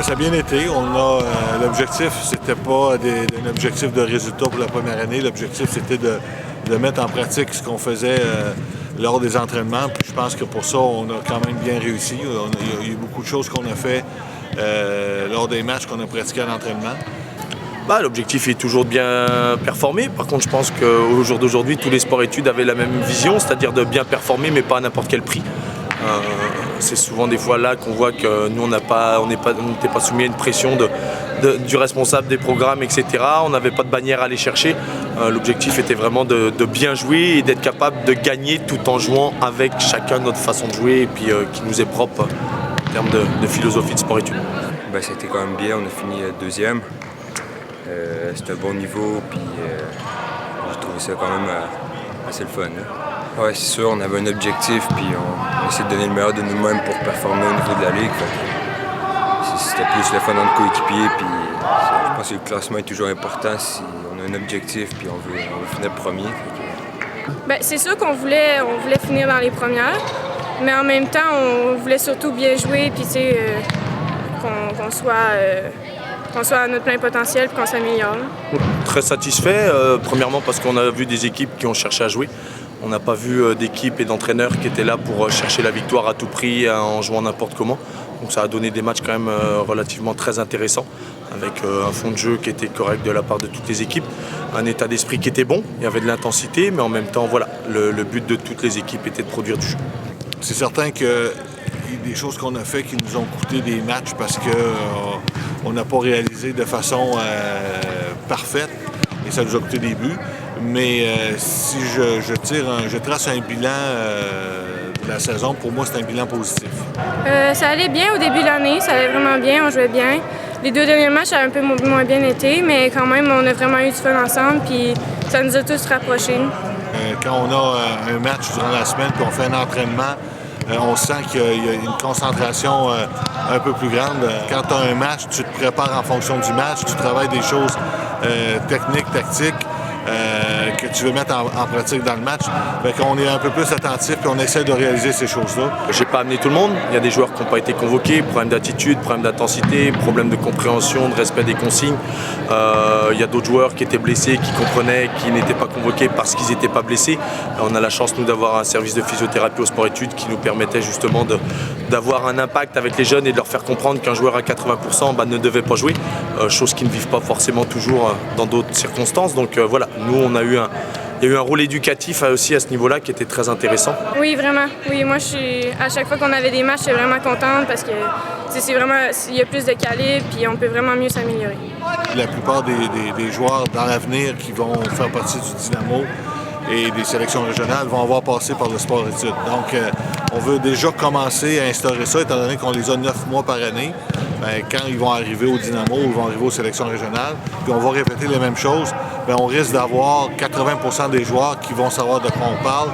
Ça a bien été. L'objectif, c'était pas un objectif de résultat pour la première année. L'objectif, c'était de mettre en pratique ce qu'on faisait lors des entraînements. Puis je pense que pour ça, on a quand même bien réussi. Il y a eu beaucoup de choses qu'on a fait lors des matchs qu'on a pratiqués à l'entraînement. L'objectif est toujours de bien performer. Par contre, je pense qu'au jour d'aujourd'hui, tous les sports-études avaient la même vision, c'est-à-dire de bien performer, mais pas à n'importe quel prix. C'est souvent des fois là qu'on voit que nous, on n'était pas soumis à une pression du responsable des programmes, etc. On n'avait pas de bannière à aller chercher. L'objectif était vraiment de bien jouer et d'être capable de gagner tout en jouant avec chacun notre façon de jouer et puis qui nous est propre en termes de philosophie de sport-études. C'était quand même bien, on a fini deuxième. C'était un bon niveau, puis j'ai trouvé ça quand même assez le fun. Hein. Ouais, c'est sûr, on avait un objectif, puis on essaie de donner le meilleur de nous-mêmes pour performer au niveau de la ligue. C'était plus le fun entre coéquipiers, puis je pense que le classement est toujours important si on a un objectif, puis on veut finir premier. C'est sûr qu'on voulait finir dans les premières, mais en même temps, on voulait surtout bien jouer, puis qu'on soit à notre plein potentiel et qu'on s'améliore. Très satisfait, premièrement parce qu'on a vu des équipes qui ont cherché à jouer. On n'a pas vu d'équipes et d'entraîneurs qui étaient là pour chercher la victoire à tout prix en jouant n'importe comment. Donc ça a donné des matchs quand même relativement très intéressants, avec un fond de jeu qui était correct de la part de toutes les équipes, un état d'esprit qui était bon, il y avait de l'intensité, mais en même temps, voilà, le but de toutes les équipes était de produire du jeu. C'est certain qu'il y a des choses qu'on a fait qui nous ont coûté des matchs parce qu'on n'a pas réalisé de façon parfaite et ça nous a coûté des buts. Mais si je trace un bilan de la saison, pour moi, c'est un bilan positif. Ça allait bien au début de l'année, ça allait vraiment bien, on jouait bien. Les 2 derniers matchs, ça a un peu moins bien été, mais quand même, on a vraiment eu du fun ensemble, puis ça nous a tous rapprochés. Quand on a un match durant la semaine, puis on fait un entraînement, on sent qu'il y a une concentration un peu plus grande. Quand tu as un match, tu te prépares en fonction du match, tu travailles des choses techniques, tactiques, que tu veux mettre en pratique dans le match. On est un peu plus attentif et on essaie de réaliser ces choses-là. Je n'ai pas amené tout le monde. Il y a des joueurs qui n'ont pas été convoqués, problème d'attitude, problème d'intensité, problème de compréhension, de respect des consignes. Il y a d'autres joueurs qui étaient blessés, qui comprenaient, qui n'étaient pas convoqués parce qu'ils n'étaient pas blessés. On a la chance, nous, d'avoir un service de physiothérapie au sport-études qui nous permettait justement d'avoir un impact avec les jeunes et de leur faire comprendre qu'un joueur à 80% ne devait pas jouer, chose qu'ils ne vivent pas forcément toujours dans d'autres circonstances. Donc voilà, nous, il y a eu un rôle éducatif aussi à ce niveau-là qui était très intéressant. Oui, vraiment. Oui, moi, à chaque fois qu'on avait des matchs, je suis vraiment contente parce que il y a plus de calibre et on peut vraiment mieux s'améliorer. La plupart des joueurs dans l'avenir qui vont faire partie du Dynamo et des sélections régionales vont avoir passé par le sport-études. Donc, on veut déjà commencer à instaurer ça, étant donné qu'on les a 9 mois par année. Quand ils vont arriver au Dynamo, ils vont arriver aux sélections régionales, puis on va répéter les mêmes choses, on risque d'avoir 80% des joueurs qui vont savoir de quoi on parle.